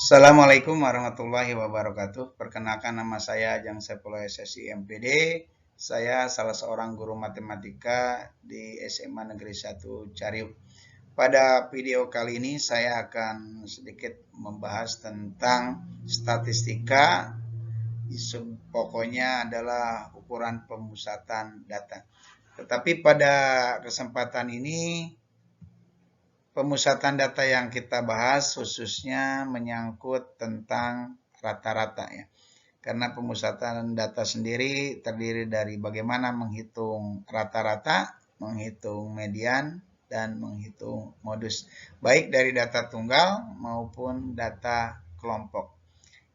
Assalamualaikum warahmatullahi wabarakatuh. Perkenalkan nama saya Ajeng Saifullah SSI MPD. Saya salah seorang guru matematika di SMA Negeri 1 Cariuk. Pada video kali ini saya akan sedikit membahas tentang statistika. Pokoknya adalah ukuran pemusatan data. Tetapi pada kesempatan ini pemusatan data yang kita bahas khususnya menyangkut tentang rata-rata ya. Karena pemusatan data sendiri terdiri dari bagaimana menghitung rata-rata, menghitung median, dan menghitung modus. Baik dari data tunggal maupun data kelompok.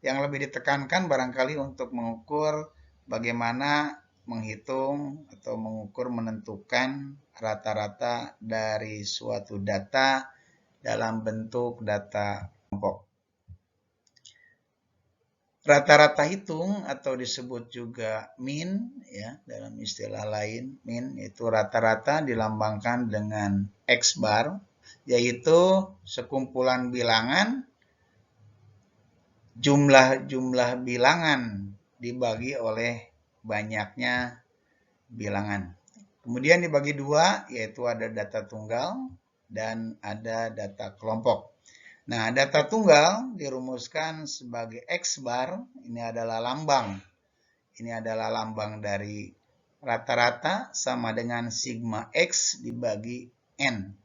Yang lebih ditekankan barangkali untuk mengukur bagaimana menghitung atau mengukur menentukan rata-rata dari suatu data dalam bentuk data kelompok. Rata-rata hitung atau disebut juga mean ya, dalam istilah lain mean itu rata-rata dilambangkan dengan X bar, yaitu sekumpulan bilangan, jumlah bilangan dibagi oleh banyaknya bilangan. Kemudian dibagi dua, yaitu ada data tunggal dan ada data kelompok. Nah, data tunggal dirumuskan sebagai X bar, ini adalah lambang. Ini adalah lambang dari rata-rata sama dengan sigma X dibagi N.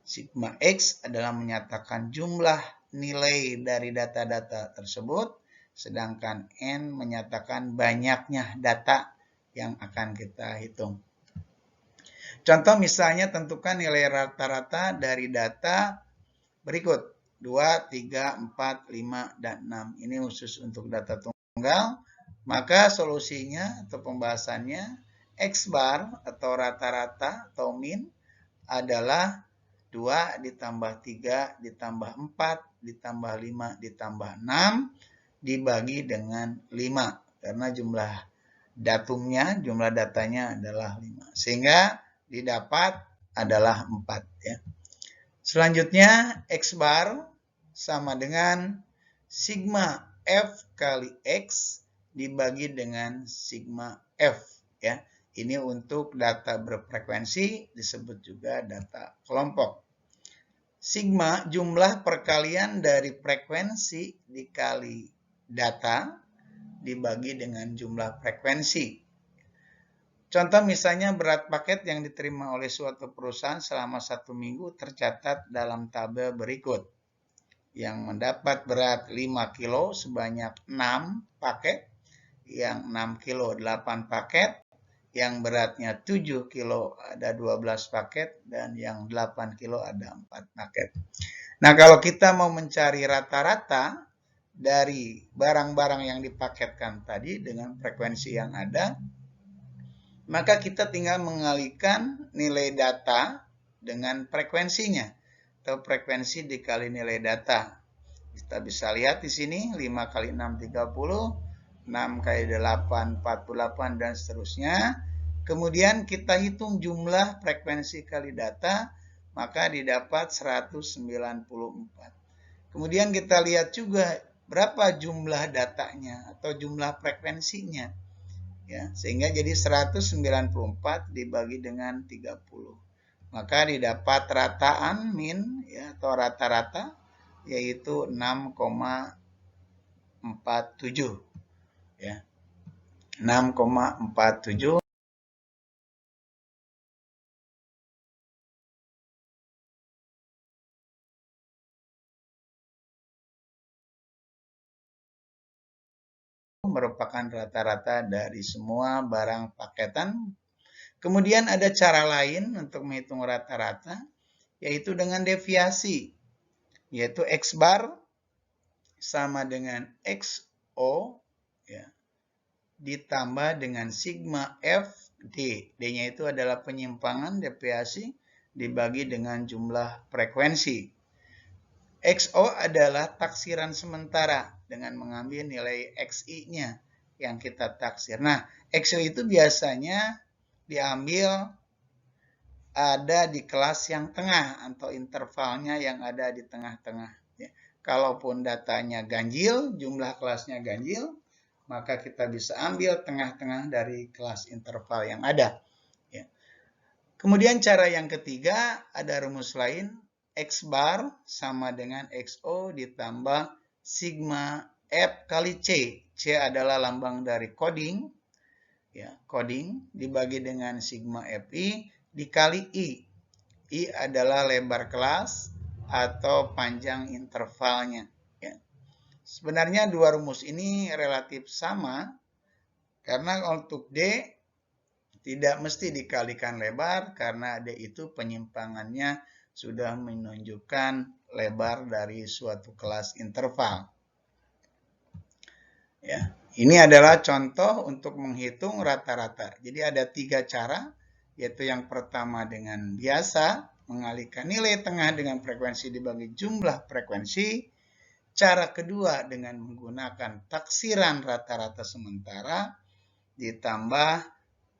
Sigma X adalah menyatakan jumlah nilai dari data-data tersebut, sedangkan N menyatakan banyaknya data yang akan kita hitung. Contoh misalnya tentukan nilai rata-rata dari data berikut. 2, 3, 4, 5, dan 6. Ini khusus untuk data tunggal. Maka solusinya atau pembahasannya X bar atau rata-rata atau min adalah 2 ditambah 3 ditambah 4 ditambah 5 ditambah 6 dibagi dengan 5. Karena jumlah datumnya, jumlah datanya adalah 5. Sehingga didapat adalah 4 ya. Selanjutnya X bar sama dengan sigma F kali X dibagi dengan sigma F ya. Ini untuk data berfrekuensi disebut juga data kelompok. Sigma jumlah perkalian dari frekuensi dikali data dibagi dengan jumlah frekuensi. Contoh misalnya berat paket yang diterima oleh suatu perusahaan selama 1 minggu tercatat dalam tabel berikut. Yang mendapat berat 5 kilo sebanyak 6 paket, yang 6 kilo 8 paket, yang beratnya 7 kilo ada 12 paket, dan yang 8 kilo ada 4 paket. Nah, kalau kita mau mencari rata-rata dari barang-barang yang dipaketkan tadi dengan frekuensi yang ada, maka kita tinggal mengalihkan nilai data dengan frekuensinya atau frekuensi dikali nilai data. Kita bisa lihat di sini 5 kali 6 30, 6 kali 8 48 dan seterusnya. Kemudian kita hitung jumlah frekuensi kali data, maka didapat 194. Kemudian kita lihat juga berapa jumlah datanya atau jumlah frekuensinya. Ya, sehingga jadi 194 dibagi dengan 30. Maka didapat rataan min ya, atau rata-rata yaitu 6,47 ya. 6,47 merupakan rata-rata dari semua barang paketan. Kemudian ada cara lain untuk menghitung rata-rata, yaitu dengan deviasi, yaitu X bar sama dengan XO ya, ditambah dengan sigma F D. D-nya itu adalah penyimpangan deviasi dibagi dengan jumlah frekuensi. XO adalah taksiran sementara dengan mengambil nilai XI-nya yang kita taksir. Nah, XO itu biasanya diambil ada di kelas yang tengah atau intervalnya yang ada di tengah-tengah. kalaupun datanya ganjil, jumlah kelasnya ganjil, maka kita bisa ambil tengah-tengah dari kelas interval yang ada. Ya. Kemudian cara yang ketiga, ada rumus lain, X bar sama dengan XO ditambah sigma F kali C. C adalah lambang dari coding, ya, coding dibagi dengan sigma FI dikali I. I adalah lebar kelas atau panjang intervalnya. Ya. Sebenarnya dua rumus ini relatif sama, karena untuk D tidak mesti dikalikan lebar, karena D itu penyimpangannya sudah menunjukkan lebar dari suatu kelas interval. Ya, ini adalah contoh untuk menghitung rata-rata. Jadi ada 3 cara, yaitu yang pertama dengan biasa, mengalihkan nilai tengah dengan frekuensi dibagi jumlah frekuensi. Cara kedua dengan menggunakan taksiran rata-rata sementara ditambah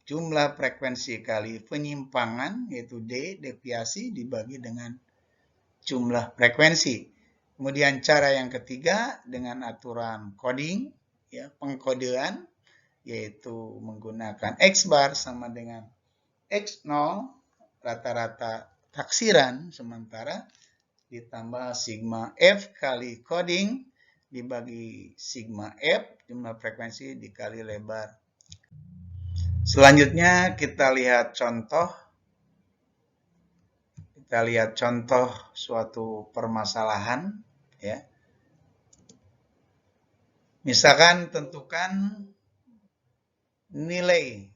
jumlah frekuensi kali penyimpangan, yaitu D, deviasi, dibagi dengan jumlah frekuensi. Kemudian cara yang ketiga dengan aturan coding, ya, pengkodean, yaitu menggunakan X bar sama dengan X0, rata-rata taksiran sementara, ditambah sigma F kali coding dibagi sigma F, jumlah frekuensi dikali lebar. Selanjutnya kita lihat contoh. Kita lihat contoh suatu permasalahan, ya. Misalkan tentukan nilai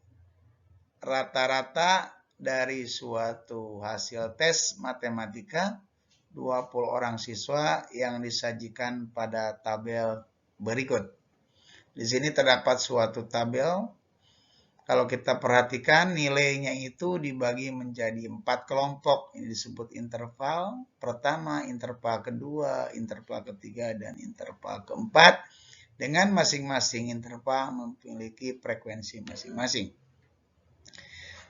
rata-rata dari suatu hasil tes matematika 20 orang siswa yang disajikan pada tabel berikut. Di sini terdapat suatu tabel. Kalau kita perhatikan nilainya itu dibagi menjadi 4 kelompok. Ini disebut interval pertama, interval kedua, interval ketiga, dan interval keempat. Dengan masing-masing interval memiliki frekuensi masing-masing.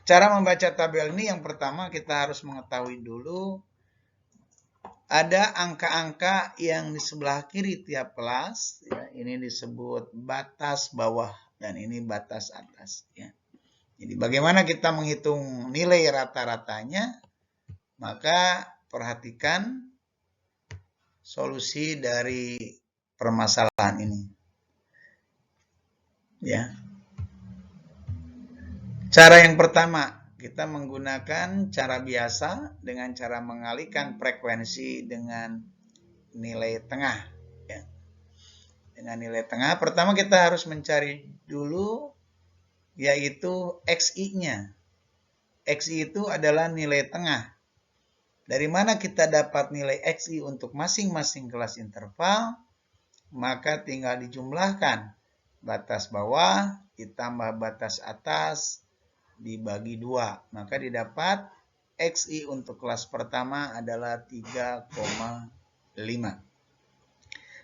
Cara membaca tabel ini yang pertama kita harus mengetahui dulu ada angka-angka yang di sebelah kiri tiap kelas, ya, ini disebut batas bawah dan ini batas atas. Ya. Jadi bagaimana kita menghitung nilai rata-ratanya? Maka perhatikan solusi dari permasalahan ini. Ya. Cara yang pertama, kita menggunakan cara biasa dengan cara mengalihkan frekuensi dengan nilai tengah. Ya. Dengan nilai tengah, pertama kita harus mencari dulu yaitu XI-nya. XI itu adalah nilai tengah. Dari mana kita dapat nilai XI untuk masing-masing kelas interval? Maka tinggal dijumlahkan. Batas bawah ditambah batas atas dibagi 2. Maka didapat XI untuk kelas pertama adalah 3,5.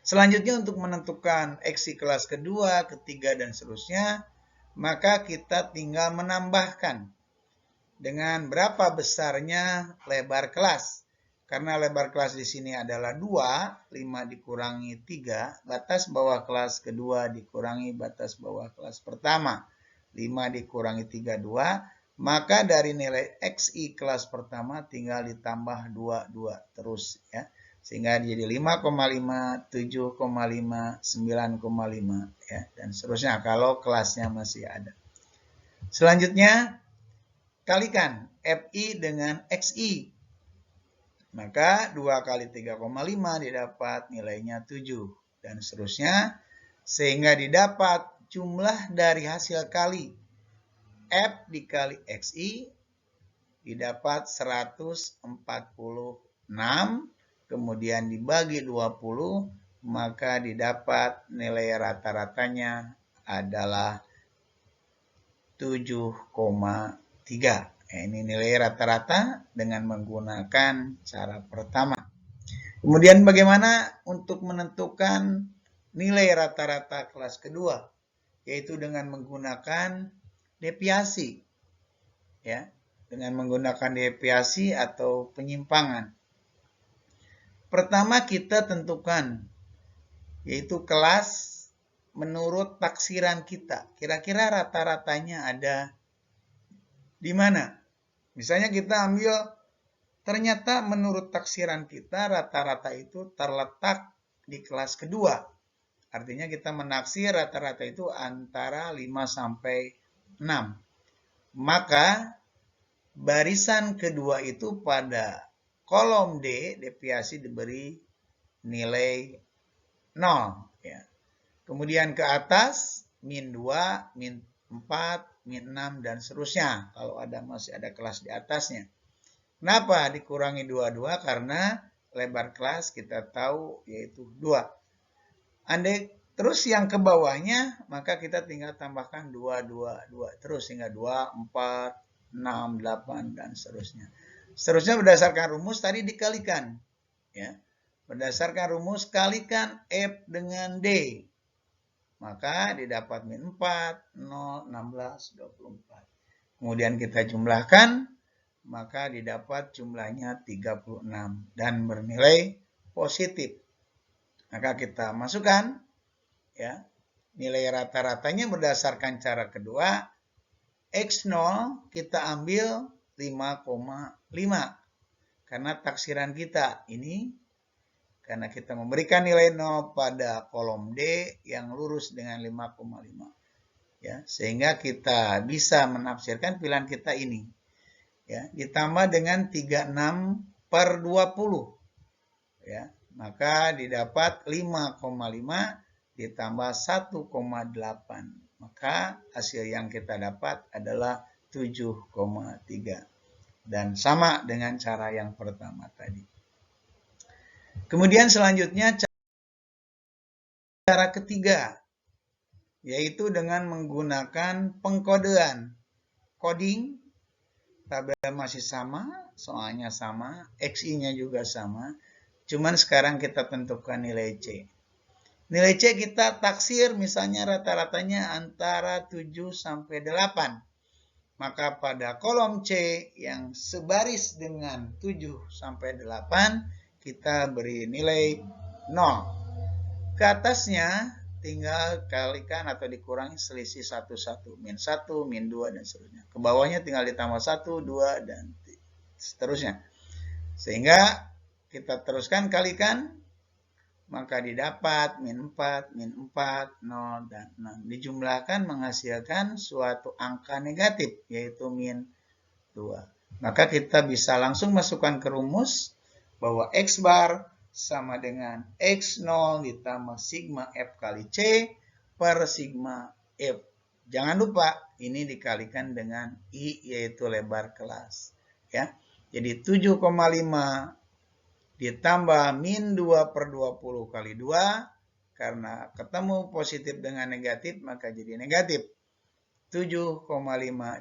Selanjutnya untuk menentukan XI kelas kedua, ketiga, dan seterusnya, maka kita tinggal menambahkan dengan berapa besarnya lebar kelas. Karena lebar kelas di sini adalah 2, 5 dikurangi 3, batas bawah kelas kedua dikurangi batas bawah kelas pertama. 5 dikurangi 3, 2, maka dari nilai XI kelas pertama tinggal ditambah 2 terus, ya. Sehingga jadi 5,5, 7,5, 9,5, ya, dan seterusnya kalau kelasnya masih ada. Selanjutnya, kalikan FI dengan XI. Maka 2 kali 3,5 didapat nilainya 7, dan seterusnya, sehingga didapat jumlah dari hasil kali F dikali XI didapat 146, kemudian dibagi 20, maka didapat nilai rata-ratanya adalah 7,3. Ini nilai rata-rata dengan menggunakan cara pertama. Kemudian bagaimana untuk menentukan nilai rata-rata kelas kedua? Yaitu dengan menggunakan deviasi, ya, dengan menggunakan deviasi atau penyimpangan. Pertama kita tentukan, yaitu kelas menurut taksiran kita. Kira-kira rata-ratanya ada di mana? Misalnya kita ambil, ternyata menurut taksiran kita rata-rata itu terletak di kelas kedua. Artinya kita menaksir rata-rata itu antara 5 sampai 6. Maka barisan kedua itu pada kolom D, deviasi diberi nilai 0. Ya. Kemudian ke atas, min 2, min 4, min 6, dan seterusnya. Kalau masih ada kelas di atasnya. Kenapa dikurangi 22? Karena lebar kelas kita tahu yaitu 2. Andai terus yang ke bawahnya, maka kita tinggal tambahkan 2, 2, 2. Terus hingga 2, 4, 6, 8, dan seterusnya. Seterusnya berdasarkan rumus tadi dikalikan. Ya. Berdasarkan rumus kalikan F dengan D. Maka didapat min 4, 0, 16, 24. Kemudian kita jumlahkan, maka didapat jumlahnya 36 dan bernilai positif. Maka kita masukkan, ya, nilai rata-ratanya berdasarkan cara kedua. X0 kita ambil 5,5 karena taksiran kita ini, karena kita memberikan nilai 0 pada kolom D yang lurus dengan 5,5. Ya, sehingga kita bisa menafsirkan pilihan kita ini. Ya, ditambah dengan 36 per 20. Ya, maka didapat 5,5 ditambah 1,8. Maka hasil yang kita dapat adalah 7,3. Dan sama dengan cara yang pertama tadi. Kemudian selanjutnya cara ketiga, yaitu dengan menggunakan pengkodean. Coding, tabel masih sama, soalnya sama, XI-nya juga sama, cuman sekarang kita tentukan nilai C. Nilai C kita taksir misalnya rata-ratanya antara 7 sampai 8. Maka pada kolom C yang sebaris dengan 7 sampai 8, kita beri nilai 0. Ke atasnya tinggal kalikan atau dikurangi selisih 1, min 1, min 2, dan seterusnya. Ke bawahnya tinggal ditambah 1, 2, dan seterusnya. Sehingga kita teruskan kalikan, maka didapat min 4, min 4, 0, dan 6. Dijumlahkan menghasilkan suatu angka negatif, yaitu min 2. Maka kita bisa langsung masukkan ke rumus bahwa X bar sama dengan X0 ditambah sigma F kali C per sigma F. Jangan lupa, ini dikalikan dengan I, yaitu lebar kelas. Ya. Jadi 7,5 ditambah min 2 per 20 kali 2. Karena ketemu positif dengan negatif, maka jadi negatif. 7,5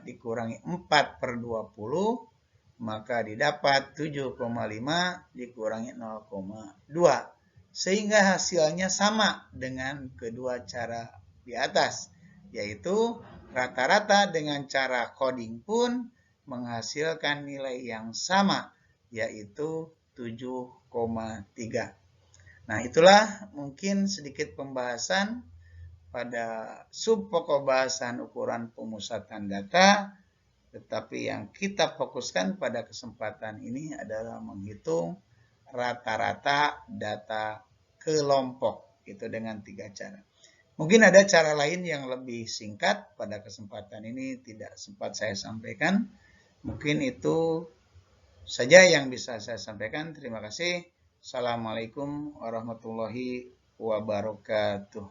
dikurangi 4 per 20. Maka didapat 7,5 dikurangi 0,2. Sehingga hasilnya sama dengan kedua cara di atas. Yaitu rata-rata dengan cara coding pun menghasilkan nilai yang sama. Yaitu 7,3. Nah, itulah mungkin sedikit pembahasan pada sub pokok bahasan ukuran pemusatan data. Tetapi yang kita fokuskan pada kesempatan ini adalah menghitung rata-rata data kelompok. Itu dengan 3 cara. Mungkin ada cara lain yang lebih singkat, pada kesempatan ini tidak sempat saya sampaikan. Mungkin itu saja yang bisa saya sampaikan. Terima kasih. Assalamualaikum warahmatullahi wabarakatuh.